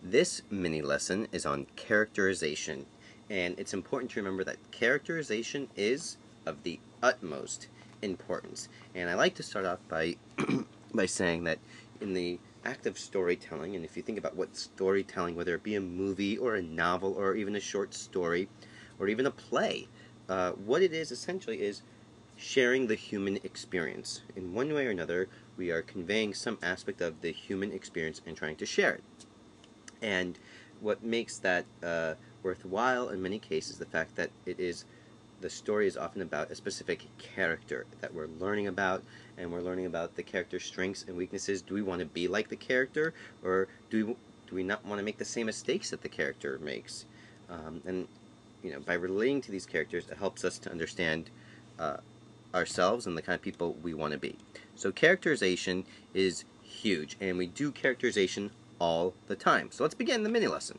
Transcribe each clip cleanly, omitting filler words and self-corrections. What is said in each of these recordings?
This mini lesson is on characterization, and it's important to remember that characterization is of the utmost importance. And I like to start off by by saying that in the act of storytelling, and if you think about what storytelling, whether it be a movie or a novel or even a short story or even a play, what it is essentially is sharing the human experience. In one way or another, we are conveying some aspect of the human experience and trying to share it. And what makes that worthwhile in many cases, the fact that the story is often about a specific character that we're learning about, and we're learning about the character's strengths and weaknesses. Do we want to be like the character, or do we not want to make the same mistakes that the character makes? And by relating to these characters, it helps us to understand ourselves and the kind of people we want to be. So characterization is huge, and we do characterization all the time. So let's begin the mini lesson.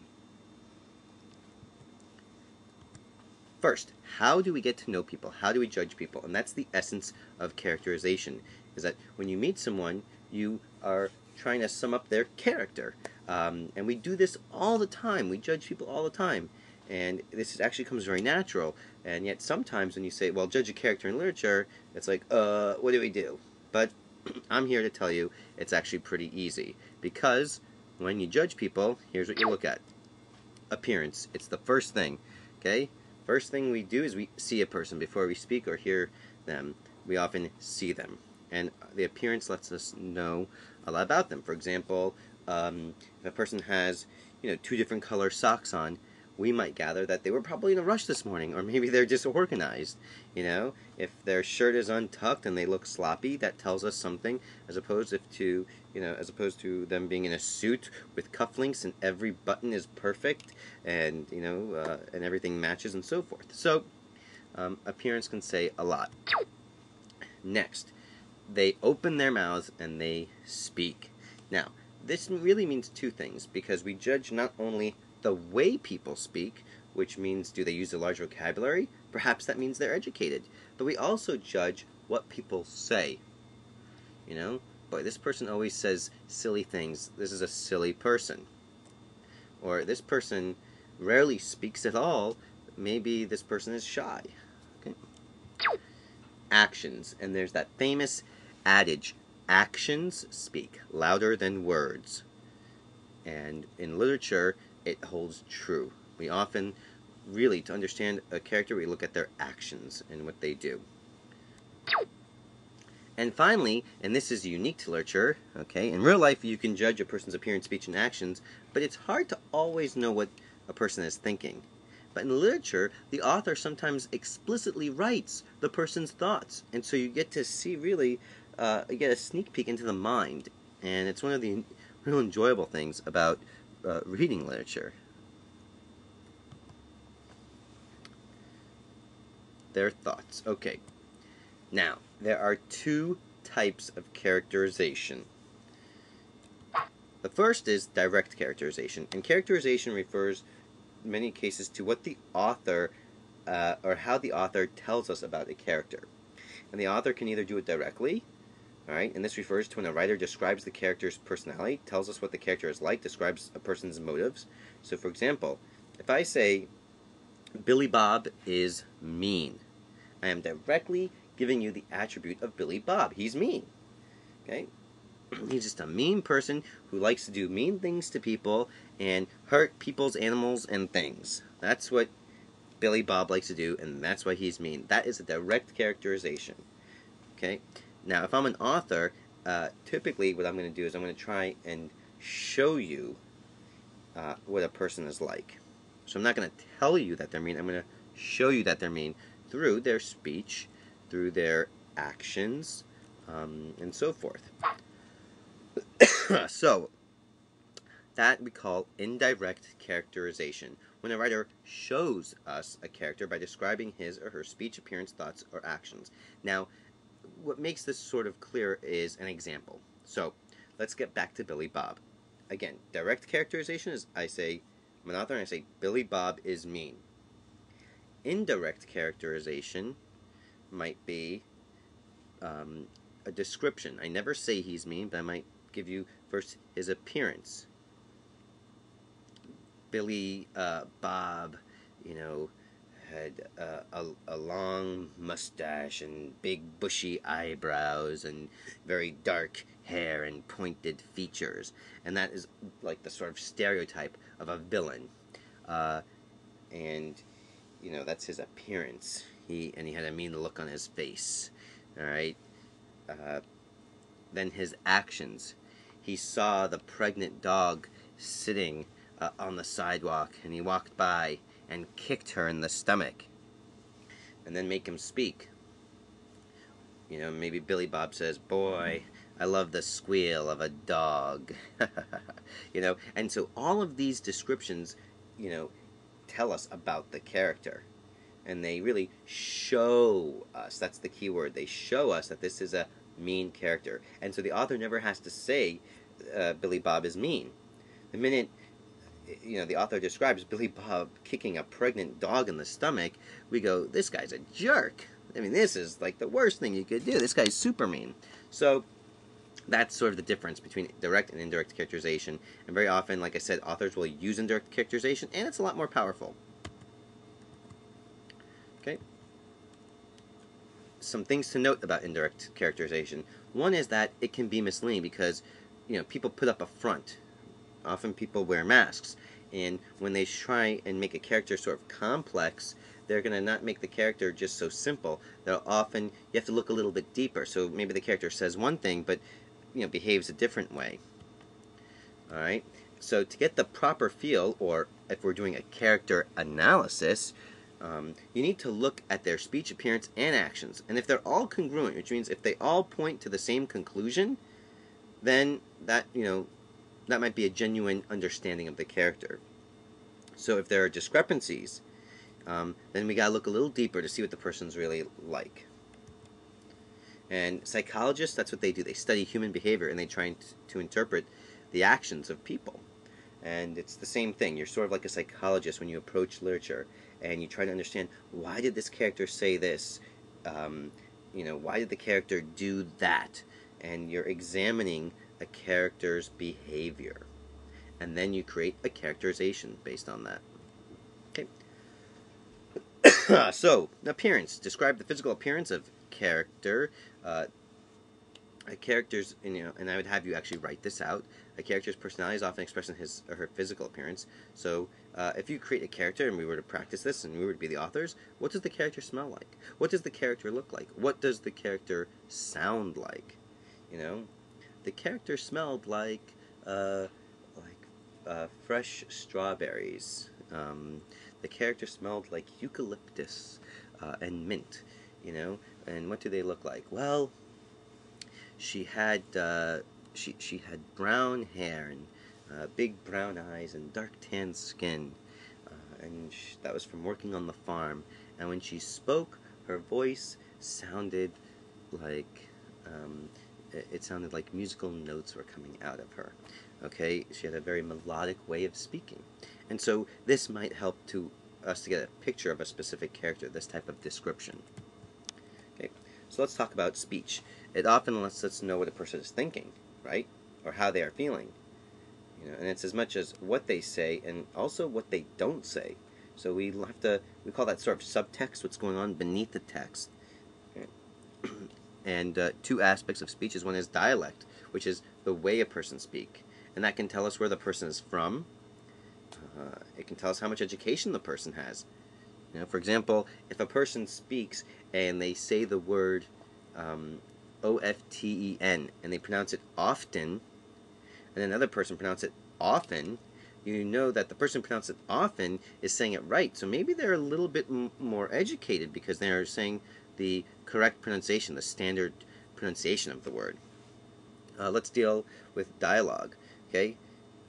First, how do we get to know people? How do we judge people? And that's the essence of characterization, is that when you meet someone, you are trying to sum up their character. And we do this all the time. We judge people all the time. And this actually comes very natural. And yet sometimes when you say, well, judge a character in literature, it's like, what do we do? But I'm here to tell you it's actually pretty easy. Because when you judge people, here's what you look at. Appearance. It's the first thing. Okay? First thing we do is we see a person. Before we speak or hear them, we often see them. And the appearance lets us know a lot about them. For example, if a person has, two different color socks on, we might gather that they were probably in a rush this morning, or maybe they're disorganized. If their shirt is untucked and they look sloppy, that tells us something, as opposed to them being in a suit with cufflinks and every button is perfect, and and everything matches and so forth. So appearance can say a lot. Next, they open their mouths and they speak. Now, this really means two things, because we judge not only the way people speak, which means do they use a large vocabulary? Perhaps that means they're educated. But we also judge what people say. Boy, this person always says silly things. This is a silly person. Or this person rarely speaks at all. Maybe this person is shy. Okay. Actions. And there's that famous adage, actions speak louder than words. And in literature, it holds true. We often, really, to understand a character, we look at their actions and what they do. And finally, and this is unique to literature, okay, in real life you can judge a person's appearance, speech, and actions, but it's hard to always know what a person is thinking. But in literature, the author sometimes explicitly writes the person's thoughts, and so you get to see, really, you get a sneak peek into the mind, and it's one of the real enjoyable things about reading literature. Their thoughts. Okay. Now, there are two types of characterization. The first is direct characterization, and characterization refers in many cases to what the author or how the author tells us about a character. And the author can either do it directly, alright, and this refers to when a writer describes the character's personality, tells us what the character is like, describes a person's motives. So, for example, if I say, Billy Bob is mean, I am directly giving you the attribute of Billy Bob. He's mean. Okay? He's just a mean person who likes to do mean things to people and hurt people's animals and things. That's what Billy Bob likes to do, and that's why he's mean. That is a direct characterization. Okay? Now, if I'm an author, typically what I'm going to do is I'm going to try and show you what a person is like. So I'm not going to tell you that they're mean. I'm going to show you that they're mean through their speech, through their actions, and so forth. So, that we call indirect characterization, when a writer shows us a character by describing his or her speech, appearance, thoughts, or actions. Now, what makes this sort of clear is an example. So, let's get back to Billy Bob. Again, direct characterization is I'm an author and I say, Billy Bob is mean. Indirect characterization might be a description. I never say he's mean, but I might give you first his appearance. Billy Bob, you know, had a long mustache and big bushy eyebrows and very dark hair and pointed features, and that is like the sort of stereotype of a villain. Uh, and that's his appearance. He had a mean look on his face. All right. Uh, then his actions. He saw the pregnant dog sitting on the sidewalk, and he walked by and kicked her in the stomach, and then make him speak. Maybe Billy Bob says, "Boy, I love the squeal of a dog." And so all of these descriptions, tell us about the character. And they really show us, that's the key word, they show us that this is a mean character. And so the author never has to say Billy Bob is mean. The minute the author describes Billy Bob kicking a pregnant dog in the stomach, we go, this guy's a jerk. I mean, this is like the worst thing you could do. This guy's super mean. So that's sort of the difference between direct and indirect characterization. And very often, like I said, authors will use indirect characterization, and it's a lot more powerful. Okay. Some things to note about indirect characterization. One is that it can be misleading because, people put up a front. Often people wear masks, and when they try and make a character sort of complex, they're going to not make the character just so simple. They'll often, you have to look a little bit deeper. So maybe the character says one thing, but, behaves a different way. All right. So to get the proper feel, or if we're doing a character analysis, you need to look at their speech, appearance, and actions. And if they're all congruent, which means if they all point to the same conclusion, then that might be a genuine understanding of the character. So if there are discrepancies, then we gotta look a little deeper to see what the person's really like. And psychologists, that's what they do. They study human behavior, and they try to interpret the actions of people. And it's the same thing. You're sort of like a psychologist when you approach literature, and you try to understand, why did this character say this? Why did the character do that? And you're examining a character's behavior. And then you create a characterization based on that. Okay. So, appearance. Describe the physical appearance of character. A character's, and I would have you actually write this out. A character's personality is often expressed in his or her physical appearance. So, if you create a character and we were to practice this and we were to be the authors, what does the character smell like? What does the character look like? What does the character sound like? The character smelled like fresh strawberries. The character smelled like eucalyptus and mint. And what do they look like? Well, she had she had brown hair and big brown eyes and dark tan skin, and that was from working on the farm. And when she spoke, her voice sounded like it sounded like musical notes were coming out of her. Okay, she had a very melodic way of speaking, and so this might help us to get a picture of a specific character. This type of description. Okay, so let's talk about speech. It often lets us know what a person is thinking, right, or how they are feeling. And it's as much as what they say and also what they don't say. So we call that sort of subtext, what's going on beneath the text. Okay. And two aspects of speech is one is dialect, which is the way a person speaks, and that can tell us where the person is from. It can tell us how much education the person has. For example, if a person speaks and they say the word O-F-T-E-N and they pronounce it often, and another person pronounces it often, you know that the person pronouncing it often is saying it right. So maybe they're a little bit more educated because they're saying the correct pronunciation, the standard pronunciation of the word. Let's deal with dialogue, okay?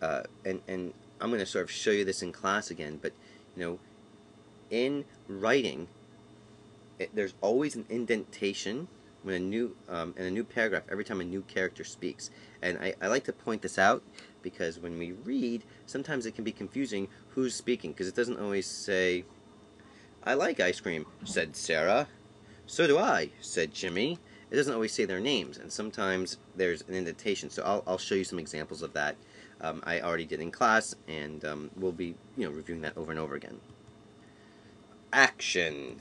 And I'm going to sort of show you this in class again, but in writing, there's always an indentation when in a new paragraph every time a new character speaks. And I like to point this out because when we read, sometimes it can be confusing who's speaking, because it doesn't always say, "I like ice cream," said Sarah. "So do I," said Jimmy. it doesn't always say their names, and sometimes there's an indentation. So I'll show you some examples of that. I already did in class, and we'll be reviewing that over and over again. Action.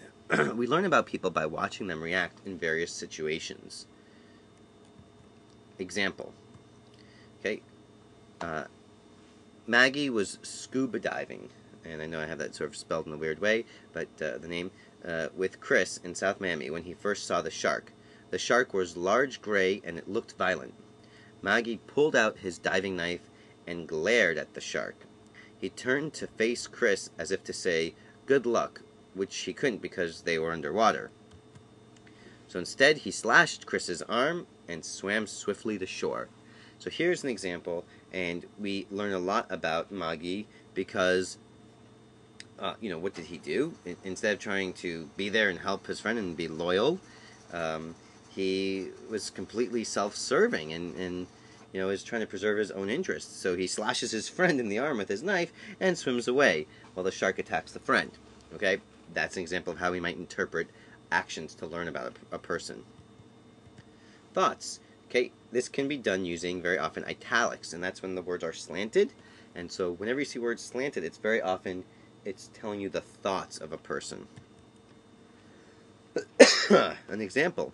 We learn about people by watching them react in various situations. Example. Okay. Maggie was scuba diving, and I know I have that sort of spelled in a weird way, but the name, with Chris in South Miami when he first saw the shark. The shark was large, gray, and it looked violent. Maggie pulled out his diving knife and glared at the shark. He turned to face Chris as if to say, "Good luck," which he couldn't because they were underwater. So instead, he slashed Chris's arm and swam swiftly to shore. So here's an example, and we learn a lot about Maggie because, what did he do? Instead of trying to be there and help his friend and be loyal, he was completely self-serving and is trying to preserve his own interests. So he slashes his friend in the arm with his knife and swims away while the shark attacks the friend. Okay? That's an example of how we might interpret actions to learn about a person. Thoughts. Okay, this can be done using very often italics, and that's when the words are slanted. And so whenever you see words slanted, it's very often it's telling you the thoughts of a person. An example.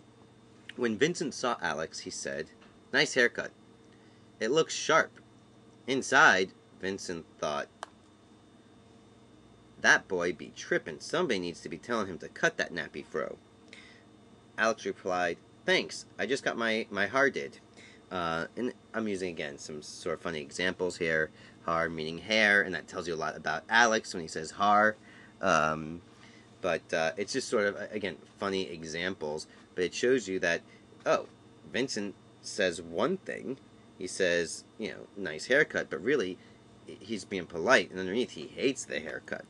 When Vincent saw Alex, he said, "Nice haircut. It looks sharp." Inside, Vincent thought, "That boy be trippin'. Somebody needs to be telling him to cut that nappy fro." Alex replied, "Thanks, I just got my hair did." And I'm using, again, some sort of funny examples here. Har meaning hair, and that tells you a lot about Alex when he says har. But it's just sort of, again, funny examples. But it shows you that, oh, Vincent says one thing. He says, nice haircut, but really, he's being polite, and underneath, he hates the haircut.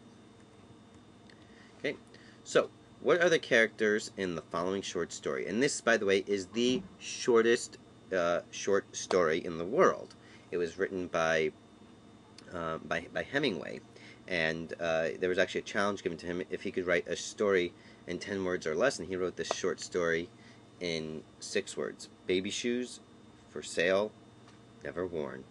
Okay, so what are the characters in the following short story? And this, by the way, is the shortest short story in the world. It was written by Hemingway, and there was actually a challenge given to him if he could write a story in 10 words or less, and he wrote this short story in 6 words. Baby shoes, for sale, never worn.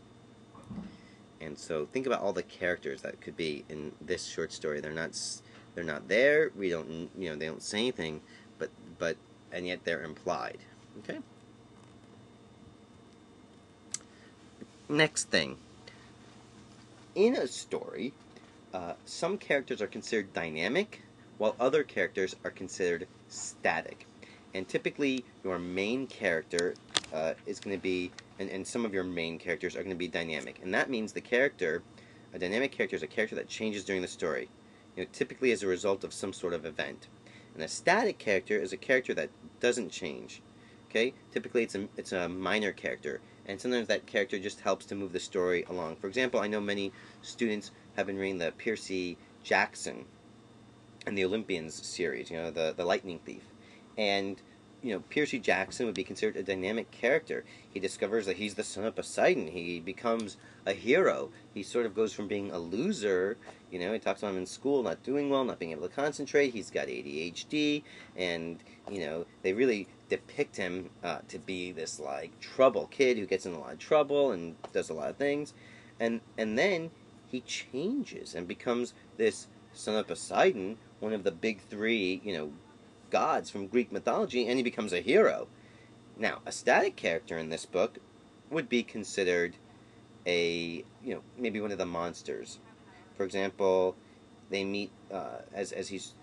And so think about all the characters that could be in this short story. They're not there. We don't, they don't say anything, but and yet they're implied. Okay. Next thing. In a story, some characters are considered dynamic, while other characters are considered static. And typically, your main character is going to be, and some of your main characters are going to be dynamic. And that means a dynamic character is a character that changes during the story, typically as a result of some sort of event. And a static character is a character that doesn't change. Okay? Typically, it's a minor character, and sometimes that character just helps to move the story along. For example, I know many students have been reading the Percy Jackson and the Olympians series, the Lightning Thief. And, Percy Jackson would be considered a dynamic character. He discovers that he's the son of Poseidon. He becomes a hero. He sort of goes from being a loser, he talks about him in school not doing well, not being able to concentrate. He's got ADHD, and, they really depict him to be this, trouble kid who gets in a lot of trouble and does a lot of things. And then he changes and becomes this son of Poseidon, one of the big 3, gods from Greek mythology, and he becomes a hero. Now, a static character in this book would be considered maybe one of the monsters. For example, they meet, as he's,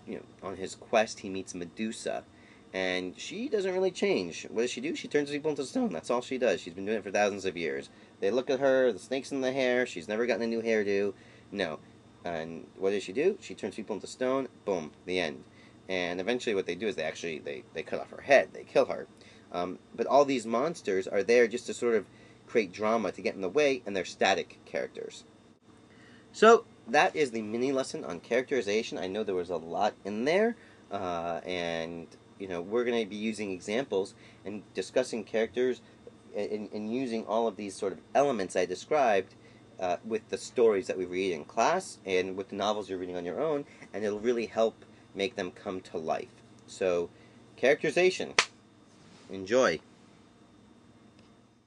on his quest, he meets Medusa, and she doesn't really change. What does she do? She turns people into stone. That's all she does. She's been doing it for thousands of years. They look at her, the snakes in the hair, she's never gotten a new hairdo. No. And what does she do? She turns people into stone. Boom. The end. And eventually what they do is they cut off her head. They kill her. But all these monsters are there just to sort of create drama to get in the way, and they're static characters. So that is the mini lesson on characterization. I know there was a lot in there, and we're going to be using examples and discussing characters and using all of these sort of elements I described with the stories that we read in class and with the novels you're reading on your own, and it'll really help make them come to life. So, characterization. Enjoy.